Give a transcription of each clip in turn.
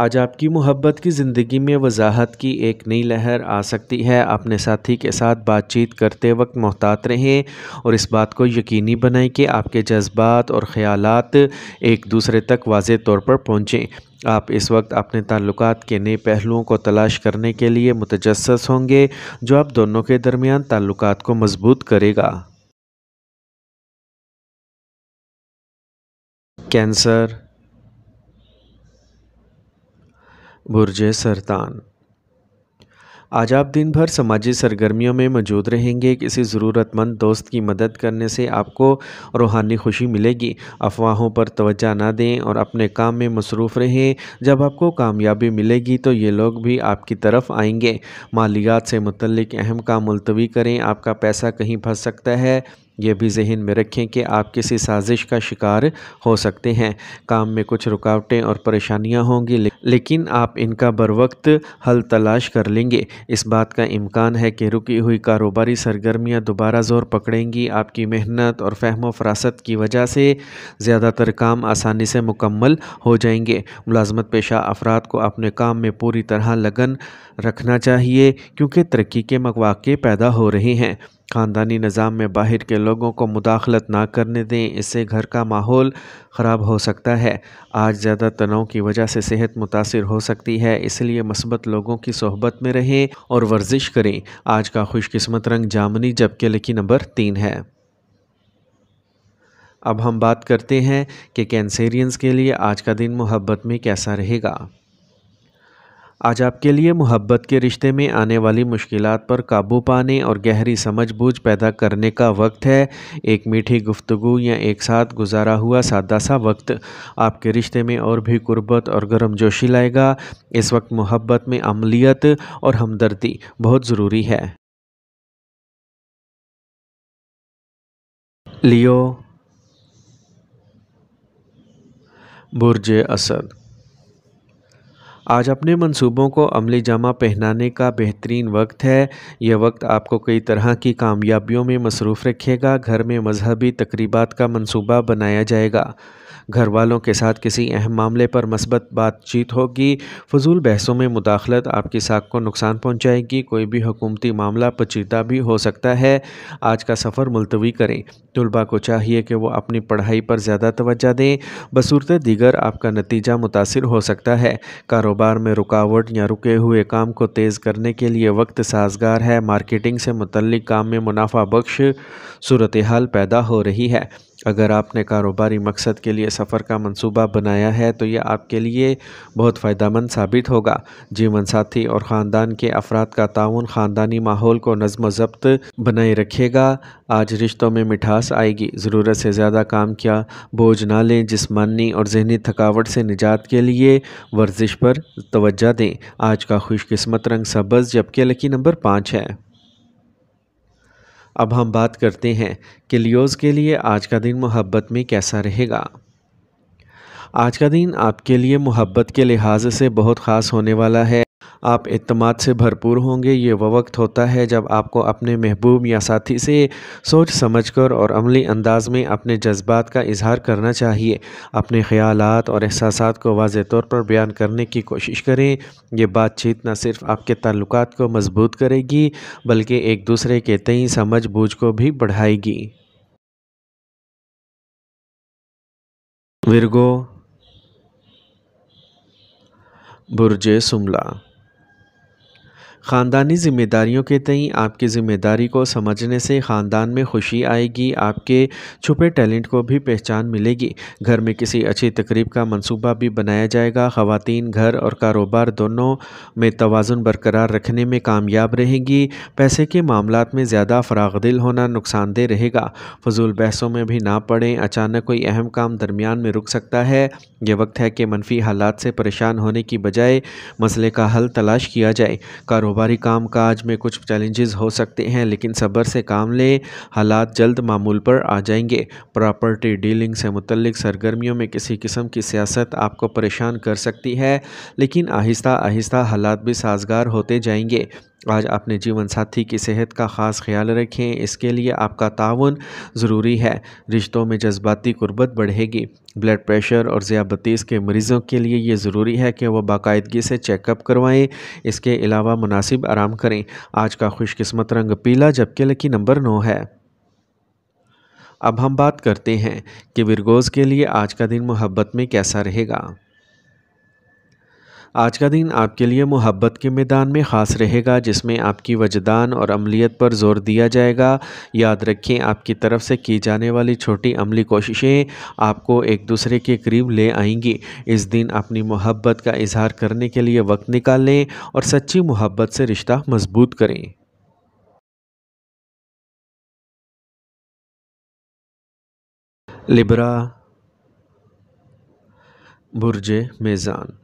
آج آپ کی محبت کی زندگی میں وضاحت کی ایک نئی لہر آ سکتی ہے۔ اپنے ساتھی کے ساتھ بات چیت کرتے وقت محتاط رہیں اور اس بات کو یقینی بنائیں کہ آپ کے جذبات اور خیالات ایک دوسرے تک واضح طور پر پہنچیں۔ آپ اس وقت اپنے تعلقات کے نئے پہلوؤں کو تلاش کرنے کے لیے متجسس ہوں گے جو آپ دونوں کے درمیان تعلقات کو مضبوط کرے گا۔ کینسر، برج سرطان۔ آج آپ دن بھر سماجی سرگرمیوں میں موجود رہیں گے۔ کسی ضرورت مند دوست کی مدد کرنے سے آپ کو روحانی خوشی ملے گی۔ افواہوں پر توجہ نہ دیں اور اپنے کام میں مصروف رہیں۔ جب آپ کو کامیابی ملے گی تو یہ لوگ بھی آپ کی طرف آئیں گے۔ مالیات سے متعلق اہم کام ملتوی کریں۔ آپ کا پیسہ کہیں پھنس سکتا ہے۔ یہ بھی ذہن میں رکھیں کہ آپ کسی سازش کا شکار ہو سکتے ہیں۔ کام میں کچھ رکاوٹیں اور پریشانیاں ہوں گی لیکن آپ ان کا بروقت حل تلاش کر لیں گے۔ اس بات کا امکان ہے کہ رکی ہوئی کاروباری سرگرمیاں دوبارہ زور پکڑیں گی۔ آپ کی محنت اور فہم و فراست کی وجہ سے زیادہ تر کام آسانی سے مکمل ہو جائیں گے۔ ملازمت پیشہ افراد کو اپنے کام میں پوری طرح لگن رکھنا چاہیے کیونکہ ترقی کے مواقع پیدا ہو رہے ہیں۔ خاندانی نظام میں باہر کے لوگوں کو مداخلت نہ کرنے دیں، اس سے گھر کا ماحول خراب ہو سکتا ہے۔ آج زیادہ تناؤ کی وجہ سے صحت متاثر ہو سکتی ہے، اس لیے مثبت لوگوں کی صحبت میں رہیں اور ورزش کریں۔ آج کا خوش قسمت رنگ جامنی جبکہ لکی نمبر 3 ہے۔ اب ہم بات کرتے ہیں کہ کینسیرینز کے لیے آج کا دن محبت میں کیسا رہے گا۔ آج آپ کے لیے محبت کے رشتے میں آنے والی مشکلات پر قابو پانے اور گہری سمجھ بوجھ پیدا کرنے کا وقت ہے۔ ایک میٹھی گفتگو یا ایک ساتھ گزارا ہوا سادہ سا وقت آپ کے رشتے میں اور بھی قربت اور گرم جوشی لائے گا۔ اس وقت محبت میں عملیت اور ہمدردی بہت ضروری ہے۔ لیو، برج اسد۔ آج اپنے منصوبوں کو عملی جامہ پہنانے کا بہترین وقت ہے۔ یہ وقت آپ کو کئی طرح کی کامیابیوں میں مصروف رکھے گا۔ گھر میں مذہبی تقریبات کا منصوبہ بنایا جائے گا۔ گھر والوں کے ساتھ کسی اہم معاملے پر مثبت بات چیت ہوگی۔ فضول بحثوں میں مداخلت آپ کی ساکھ کو نقصان پہنچائے گی۔ کوئی بھی حکومتی معاملہ پیچیدہ بھی ہو سکتا ہے۔ آج کا سفر ملتوی کریں۔ طلباء کو چاہیے کہ وہ اپنی پڑھائی پر زیادہ توجہ دیں۔ بصورت دیگر آپ کا نتیجہ متاثر ہو سکتا ہے۔ کاروبار میں رکاوٹ یا رکے ہوئے کام کو تیز کرنے کے لیے وقت سازگار ہے۔ مارکیٹنگ سے متعلق کام میں منافع بخش صورتحال پیدا ہو رہی ہے۔ اگر آپ نے کاروباری مقصد کے لیے سفر کا منصوبہ بنایا ہے تو یہ آپ کے لیے بہت فائدہ مند ثابت ہوگا۔ جیون ساتھی اور خاندان کے افراد کا تعاون خاندانی ماحول کو نظم و ضبط بنائے رکھے گا۔ آج رشتوں میں مٹھاس آئے گی۔ ضرورت سے زیادہ کام کیا بوجھ نہ لیں۔ جسمانی اور ذہنی تھکاوٹ سے نجات کے لیے ورزش پر توجہ دیں۔ آج کا خوش قسمت رنگ سبز جبکہ لکی نمبر 5 ہے۔ اب ہم بات کرتے ہیں کہ لیوز کے لیے آج کا دن محبت میں کیسا رہے گا۔ آج کا دن آپ کے لیے محبت کے لحاظ سے بہت خاص ہونے والا ہے۔ آپ اعتماد سے بھرپور ہوں گے۔ یہ وہ وقت ہوتا ہے جب آپ کو اپنے محبوب یا ساتھی سے سوچ سمجھ کر اور عملی انداز میں اپنے جذبات کا اظہار کرنا چاہیے۔ اپنے خیالات اور احساسات کو واضح طور پر بیان کرنے کی کوشش کریں۔ یہ بات چیت نہ صرف آپ کے تعلقات کو مضبوط کرے گی بلکہ ایک دوسرے کے تئیں سمجھ بوجھ کو بھی بڑھائے گی۔ ورگو، برج شملہ۔ خاندانی ذمہ داریوں کے تئیں آپ کی ذمہ داری کو سمجھنے سے خاندان میں خوشی آئے گی۔ آپ کے چھپے ٹیلنٹ کو بھی پہچان ملے گی۔ گھر میں کسی اچھی تقریب کا منصوبہ بھی بنایا جائے گا۔ خواتین گھر اور کاروبار دونوں میں توازن برقرار رکھنے میں کامیاب رہیں گی۔ پیسے کے معاملات میں زیادہ فراغ دل ہونا نقصان دہ رہے گا۔ فضول بحثوں میں بھی نہ پڑیں۔ اچانک کوئی اہم کام درمیان میں رک سکتا ہے۔ یہ وقت ہے کہ منفی حالات سے پریشان ہونے کی بجائے مسئلے کا حل تلاش کیا جائے۔ کاروباری کام کاج میں کچھ چیلنجز ہو سکتے ہیں لیکن صبر سے کام لیں۔ حالات جلد معمول پر آ جائیں گے۔ پراپرٹی ڈیلنگ سے متعلق سرگرمیوں میں کسی قسم کی سیاست آپ کو پریشان کر سکتی ہے لیکن آہستہ آہستہ حالات بھی سازگار ہوتے جائیں گے۔ آج اپنے جیون ساتھی کی صحت کا خاص خیال رکھیں، اس کے لیے آپ کا تعاون ضروری ہے۔ رشتوں میں جذباتی قربت بڑھے گی۔ بلڈ پریشر اور ذیابیطس کے مریضوں کے لیے یہ ضروری ہے کہ وہ باقاعدگی سے چیک اپ کروائیں۔ اس کے علاوہ مناسب آرام کریں۔ آج کا خوش قسمت رنگ پیلا جبکہ لکی نمبر 9 ہے۔ اب ہم بات کرتے ہیں کہ ورگوز کے لیے آج کا دن محبت میں کیسا رہے گا۔ آج کا دن آپ کے لیے محبت کے میدان میں خاص رہے گا، جس میں آپ کی وجدان اور عملیت پر زور دیا جائے گا۔ یاد رکھیں، آپ کی طرف سے کی جانے والی چھوٹی عملی کوششیں آپ کو ایک دوسرے کے قریب لے آئیں گی۔ اس دن اپنی محبت کا اظہار کرنے کے لیے وقت نکالیں اور سچی محبت سے رشتہ مضبوط کریں۔ لبرا، برج میزان۔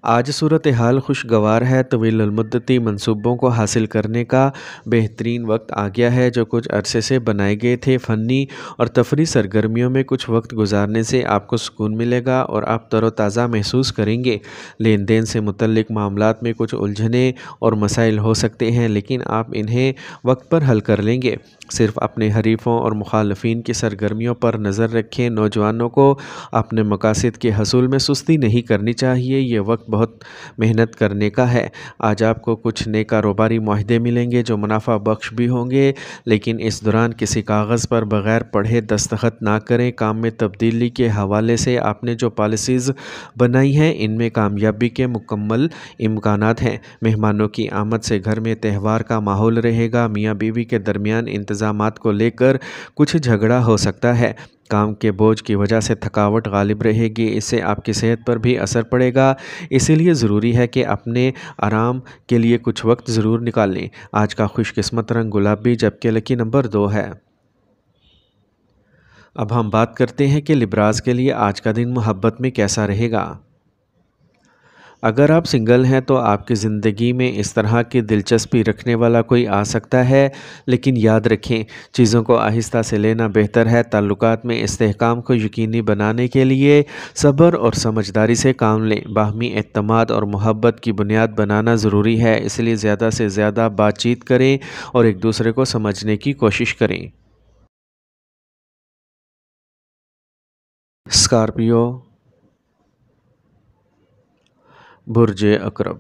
آج صورتحال خوشگوار ہے۔ طویل المدتی منصوبوں کو حاصل کرنے کا بہترین وقت آ گیا ہے، جو کچھ عرصے سے بنائے گئے تھے۔ فنی اور تفریحی سرگرمیوں میں کچھ وقت گزارنے سے آپ کو سکون ملے گا اور آپ تر و تازہ محسوس کریں گے۔ لین دین سے متعلق معاملات میں کچھ الجھنیں اور مسائل ہو سکتے ہیں، لیکن آپ انہیں وقت پر حل کر لیں گے۔ صرف اپنے حریفوں اور مخالفین کی سرگرمیوں پر نظر رکھیں۔ نوجوانوں کو اپنے مقاصد کے حصول میں سستی نہیں کرنی چاہیے۔ یہ وقت بہت محنت کرنے کا ہے۔ آج آپ کو کچھ نئے کاروباری معاہدے ملیں گے جو منافع بخش بھی ہوں گے، لیکن اس دوران کسی کاغذ پر بغیر پڑھے دستخط نہ کریں۔ کام میں تبدیلی کے حوالے سے آپ نے جو پالیسیز بنائی ہیں، ان میں کامیابی کے مکمل امکانات ہیں۔ مہمانوں کی آمد سے گھر میں تہوار کا ماحول رہے گا۔ میاں بیوی کے درمیان انتظامات کو لے کر کچھ جھگڑا ہو سکتا ہے۔ کام کے بوجھ کی وجہ سے تھکاوٹ غالب رہے گی، اس سے آپ کی صحت پر بھی اثر پڑے گا۔ اسی لیے ضروری ہے کہ اپنے آرام کے لیے کچھ وقت ضرور نکالیں۔ آج کا خوش قسمت رنگ گلابی جبکہ لکی نمبر 2 ہے۔ اب ہم بات کرتے ہیں کہ لبراز کے لیے آج کا دن محبت میں کیسا رہے گا۔ اگر آپ سنگل ہیں تو آپ کی زندگی میں اس طرح کی دلچسپی رکھنے والا کوئی آ سکتا ہے، لیکن یاد رکھیں، چیزوں کو آہستہ سے لینا بہتر ہے۔ تعلقات میں استحکام کو یقینی بنانے کے لیے صبر اور سمجھداری سے کام لیں۔ باہمی اعتماد اور محبت کی بنیاد بنانا ضروری ہے، اس لیے زیادہ سے زیادہ بات چیت کریں اور ایک دوسرے کو سمجھنے کی کوشش کریں۔ اسکارپیو، برج عقرب۔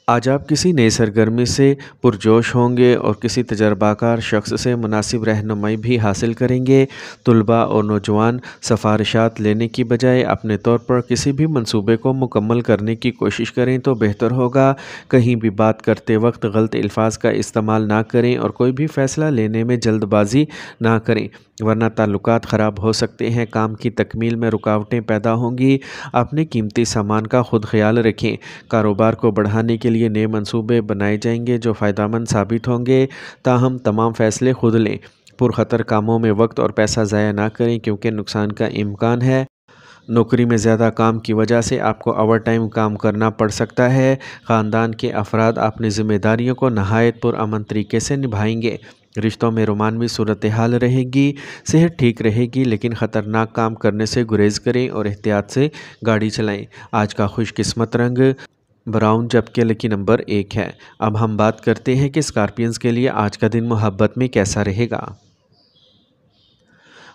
آج آپ کسی نئی سرگرمی سے پرجوش ہوں گے اور کسی تجربہ کار شخص سے مناسب رہنمائی بھی حاصل کریں گے۔ طلباء اور نوجوان سفارشات لینے کی بجائے اپنے طور پر کسی بھی منصوبے کو مکمل کرنے کی کوشش کریں تو بہتر ہوگا۔ کہیں بھی بات کرتے وقت غلط الفاظ کا استعمال نہ کریں اور کوئی بھی فیصلہ لینے میں جلد بازی نہ کریں، ورنہ تعلقات خراب ہو سکتے ہیں۔ کام کی تکمیل میں رکاوٹیں پیدا ہوں گی۔ اپنے قیمتی سامان کا خود خیال رکھیں۔ کاروبار کو بڑھانے کے لیے نئے منصوبے بنائے جائیں گے جو فائدہ مند ثابت ہوں گے، تاہم تمام فیصلے خود لیں۔ پرخطر کاموں میں وقت اور پیسہ ضائع نہ کریں کیونکہ نقصان کا امکان ہے۔ نوکری میں زیادہ کام کی وجہ سے آپ کو اوور ٹائم کام کرنا پڑ سکتا ہے۔ خاندان کے افراد اپنی ذمہ داریوں کو نہایت پرامن طریقے سے نبھائیں گے۔ رشتوں میں رومانوی صورتحال رہے گی۔ صحت ٹھیک رہے گی، لیکن خطرناک کام کرنے سے گریز کریں اور احتیاط سے گاڑی چلائیں۔ آج کا خوش قسمت رنگ براؤن جبکہ لکی نمبر 1 ہے۔ اب ہم بات کرتے ہیں کہ اسکارپینز کے لیے آج کا دن محبت میں کیسا رہے گا۔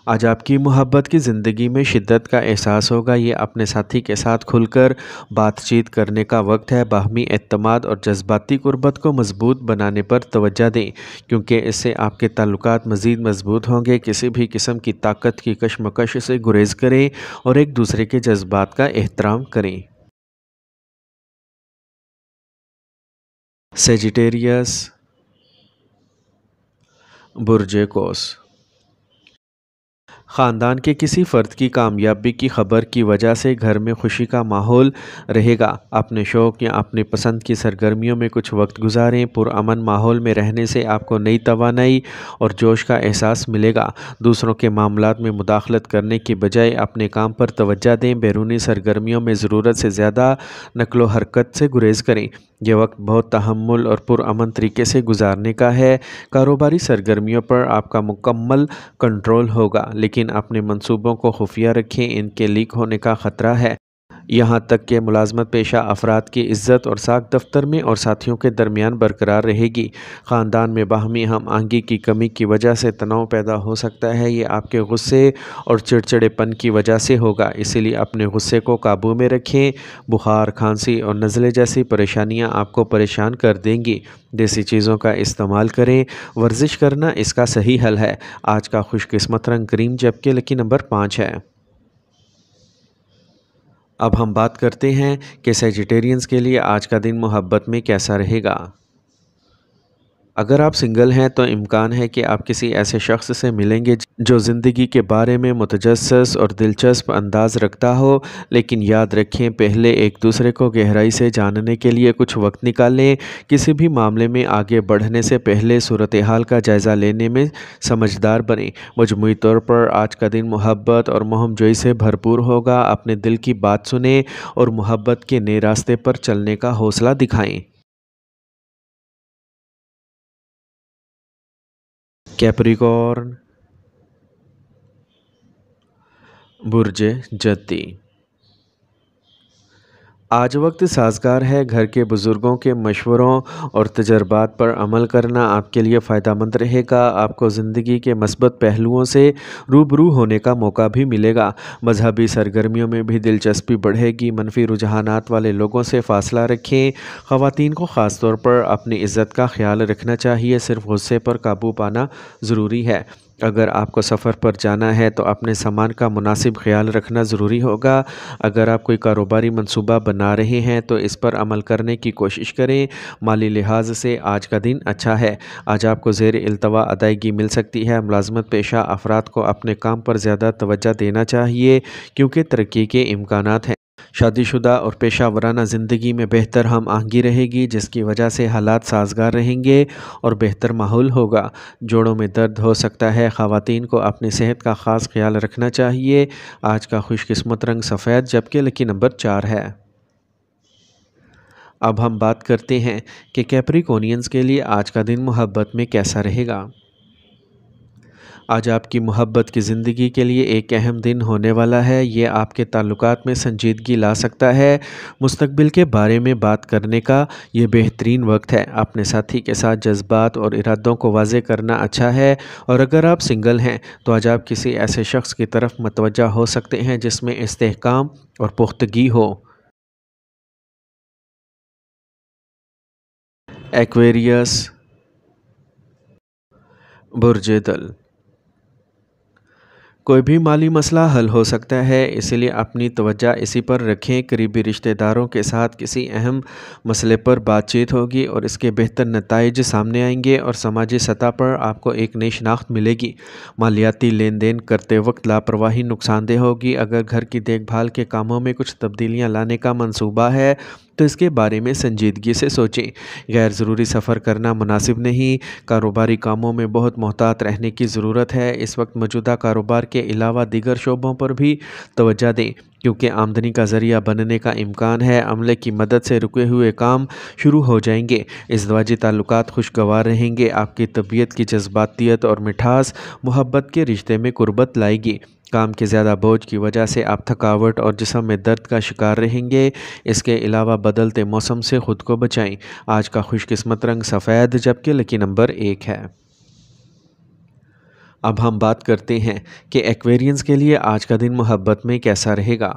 آج آپ کی محبت کی زندگی میں شدت کا احساس ہوگا۔ یہ اپنے ساتھی کے ساتھ کھل کر بات چیت کرنے کا وقت ہے۔ باہمی اعتماد اور جذباتی قربت کو مضبوط بنانے پر توجہ دیں، کیونکہ اس سے آپ کے تعلقات مزید مضبوط ہوں گے۔ کسی بھی قسم کی طاقت کی کشمکش سے گریز کریں اور ایک دوسرے کے جذبات کا احترام کریں۔ سیجیٹیریس، برج قوس۔ خاندان کے کسی فرد کی کامیابی کی خبر کی وجہ سے گھر میں خوشی کا ماحول رہے گا۔ اپنے شوق یا اپنی پسند کی سرگرمیوں میں کچھ وقت گزاریں۔ پرامن ماحول میں رہنے سے آپ کو نئی توانائی اور جوش کا احساس ملے گا۔ دوسروں کے معاملات میں مداخلت کرنے کی بجائے اپنے کام پر توجہ دیں۔ بیرونی سرگرمیوں میں ضرورت سے زیادہ نقل و حرکت سے گریز کریں۔ یہ وقت بہت تحمل اور پرامن طریقے سے گزارنے کا ہے۔ کاروباری سرگرمیوں پر آپ کا مکمل کنٹرول ہوگا، لیکن اپنے منصوبوں کو خفیہ رکھیں، ان کے لیک ہونے کا خطرہ ہے۔ یہاں تک کہ ملازمت پیشہ افراد کی عزت اور ساکھ دفتر میں اور ساتھیوں کے درمیان برقرار رہے گی۔ خاندان میں باہمی ہم آہنگی کی کمی کی وجہ سے تناؤ پیدا ہو سکتا ہے۔ یہ آپ کے غصے اور چڑچڑے پن کی وجہ سے ہوگا، اسی لیے اپنے غصے کو قابو میں رکھیں۔ بخار، کھانسی اور نزلے جیسی پریشانیاں آپ کو پریشان کر دیں گی۔ دیسی چیزوں کا استعمال کریں۔ ورزش کرنا اس کا صحیح حل ہے۔ آج کا خوش قسمت رنگ کریم جبکہ لکی نمبر 5 ہے۔ اب ہم بات کرتے ہیں کہ سیجیٹیرینز کے لیے آج کا دن محبت میں کیسا رہے گا۔ اگر آپ سنگل ہیں تو امکان ہے کہ آپ کسی ایسے شخص سے ملیں گے جو زندگی کے بارے میں متجسس اور دلچسپ انداز رکھتا ہو، لیکن یاد رکھیں پہلے ایک دوسرے کو گہرائی سے جاننے کے لیے کچھ وقت نکالیں۔ کسی بھی معاملے میں آگے بڑھنے سے پہلے صورتحال کا جائزہ لینے میں سمجھدار بنیں۔ مجموعی طور پر آج کا دن محبت اور مہم جوئی سے بھرپور ہوگا۔ اپنے دل کی بات سنیں اور محبت کے نئے راستے پر چلنے کا حوصلہ دکھائیں۔ کیپریکارن، برج جدی۔ آج وقت سازگار ہے۔ گھر کے بزرگوں کے مشوروں اور تجربات پر عمل کرنا آپ کے لیے فائدہ مند رہے گا۔ آپ کو زندگی کے مثبت پہلوؤں سے روبرو ہونے کا موقع بھی ملے گا۔ مذہبی سرگرمیوں میں بھی دلچسپی بڑھے گی۔ منفی رجحانات والے لوگوں سے فاصلہ رکھیں۔ خواتین کو خاص طور پر اپنی عزت کا خیال رکھنا چاہیے۔ صرف غصے پر قابو پانا ضروری ہے۔ اگر آپ کو سفر پر جانا ہے تو اپنے سامان کا مناسب خیال رکھنا ضروری ہوگا۔ اگر آپ کوئی کاروباری منصوبہ بنا رہے ہیں تو اس پر عمل کرنے کی کوشش کریں۔ مالی لحاظ سے آج کا دن اچھا ہے۔ آج آپ کو زیر التوا ادائیگی مل سکتی ہے۔ ملازمت پیشہ افراد کو اپنے کام پر زیادہ توجہ دینا چاہیے کیونکہ ترقی کے امکانات ہیں۔ شادی شدہ اور پیشہ ورانہ زندگی میں بہتر ہم آہنگی رہے گی، جس کی وجہ سے حالات سازگار رہیں گے اور بہتر ماحول ہوگا۔ جوڑوں میں درد ہو سکتا ہے۔ خواتین کو اپنی صحت کا خاص خیال رکھنا چاہیے۔ آج کا خوش قسمت رنگ سفید جبکہ لکی نمبر 4 ہے۔ اب ہم بات کرتے ہیں کہ کیپریکونینز کے لیے آج کا دن محبت میں کیسا رہے گا۔ آج آپ کی محبت کی زندگی کے لیے ایک اہم دن ہونے والا ہے۔ یہ آپ کے تعلقات میں سنجیدگی لا سکتا ہے۔ مستقبل کے بارے میں بات کرنے کا یہ بہترین وقت ہے۔ اپنے ساتھی کے ساتھ جذبات اور ارادوں کو واضح کرنا اچھا ہے، اور اگر آپ سنگل ہیں تو آج آپ کسی ایسے شخص کی طرف متوجہ ہو سکتے ہیں جس میں استحکام اور پختگی ہو۔ ایکویریس، برج دل۔ کوئی بھی مالی مسئلہ حل ہو سکتا ہے، اس لیے اپنی توجہ اسی پر رکھیں۔ قریبی رشتہ داروں کے ساتھ کسی اہم مسئلے پر بات چیت ہوگی اور اس کے بہتر نتائج سامنے آئیں گے، اور سماجی سطح پر آپ کو ایک نئی شناخت ملے گی۔ مالیاتی لین دین کرتے وقت لاپرواہی نقصان دہ ہوگی۔ اگر گھر کی دیکھ بھال کے کاموں میں کچھ تبدیلیاں لانے کا منصوبہ ہے تو اس کے بارے میں سنجیدگی سے سوچیں۔ غیر ضروری سفر کرنا مناسب نہیں۔ کاروباری کاموں میں بہت محتاط رہنے کی ضرورت ہے۔ اس وقت موجودہ کاروبار کے علاوہ دیگر شعبوں پر بھی توجہ دیں کیونکہ آمدنی کا ذریعہ بننے کا امکان ہے۔ عملے کی مدد سے رکے ہوئے کام شروع ہو جائیں گے۔ ازدواجی تعلقات خوشگوار رہیں گے۔ آپ کی طبیعت کی جذباتیت اور مٹھاس محبت کے رشتے میں قربت لائے گی۔ کام کے زیادہ بوجھ کی وجہ سے آپ تھکاوٹ اور جسم میں درد کا شکار رہیں گے۔ اس کے علاوہ بدلتے موسم سے خود کو بچائیں۔ آج کا خوش قسمت رنگ سفید جبکہ لکی نمبر 1 ہے۔ اب ہم بات کرتے ہیں کہ ایکویرینز کے لیے آج کا دن محبت میں کیسا رہے گا۔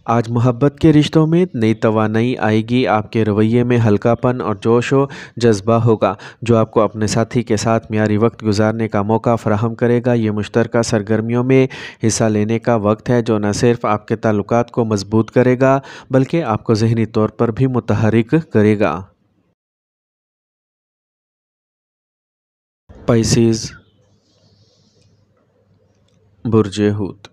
آج محبت کے رشتوں میں نئی توانائی آئے گی۔ آپ کے رویے میں ہلکا پن اور جوش و جذبہ ہوگا جو آپ کو اپنے ساتھی کے ساتھ معیاری وقت گزارنے کا موقع فراہم کرے گا۔ یہ مشترکہ سرگرمیوں میں حصہ لینے کا وقت ہے جو نہ صرف آپ کے تعلقات کو مضبوط کرے گا بلکہ آپ کو ذہنی طور پر بھی متحرک کرے گا۔ پائسیز، برج حوت۔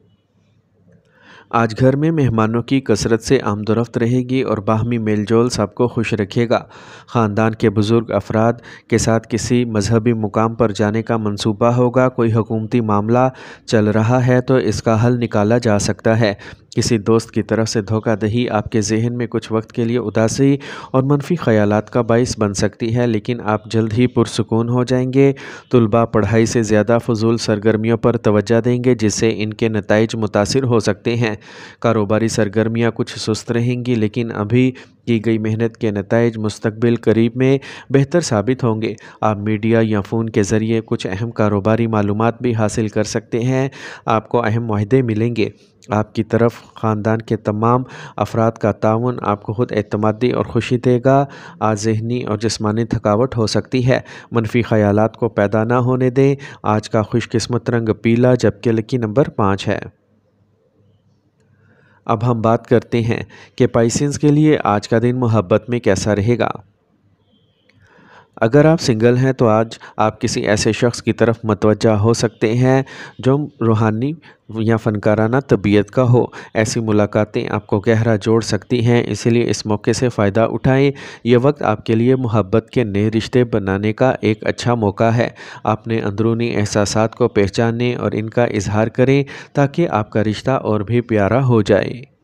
آج گھر میں مہمانوں کی کثرت سے آمد و رفت رہے گی اور باہمی میل جول سب کو خوش رکھے گا۔ خاندان کے بزرگ افراد کے ساتھ کسی مذہبی مقام پر جانے کا منصوبہ ہوگا۔ کوئی حکومتی معاملہ چل رہا ہے تو اس کا حل نکالا جا سکتا ہے۔ کسی دوست کی طرف سے دھوکہ دہی آپ کے ذہن میں کچھ وقت کے لیے اداسی اور منفی خیالات کا باعث بن سکتی ہے، لیکن آپ جلد ہی پرسکون ہو جائیں گے۔ طلباء پڑھائی سے زیادہ فضول سرگرمیوں پر توجہ دیں گے جس سے ان کے نتائج متاثر ہو سکتے ہیں۔ کاروباری سرگرمیاں کچھ سست رہیں گی، لیکن ابھی کی گئی محنت کے نتائج مستقبل قریب میں بہتر ثابت ہوں گے۔ آپ میڈیا یا فون کے ذریعے کچھ اہم کاروباری معلومات بھی حاصل کر سکتے ہیں۔ آپ کو اہم معاہدے ملیں گے۔ آپ کی طرف خاندان کے تمام افراد کا تعاون آپ کو خود اعتمادی اور خوشی دے گا۔ آج ذہنی اور جسمانی تھکاوٹ ہو سکتی ہے۔ منفی خیالات کو پیدا نہ ہونے دیں۔ آج کا خوش قسمت رنگ پیلا، جبکہ لکی نمبر 5 ہے۔ اب ہم بات کرتے ہیں کہ پائسنز کے لیے آج کا دن محبت میں کیسا رہے گا۔ اگر آپ سنگل ہیں تو آج آپ کسی ایسے شخص کی طرف متوجہ ہو سکتے ہیں جو روحانی یا فنکارانہ طبیعت کا ہو۔ ایسی ملاقاتیں آپ کو گہرا جوڑ سکتی ہیں، اسی لیے اس موقع سے فائدہ اٹھائیں۔ یہ وقت آپ کے لیے محبت کے نئے رشتے بنانے کا ایک اچھا موقع ہے۔ اپنے اندرونی احساسات کو پہچانیں اور ان کا اظہار کریں تاکہ آپ کا رشتہ اور بھی پیارا ہو جائے۔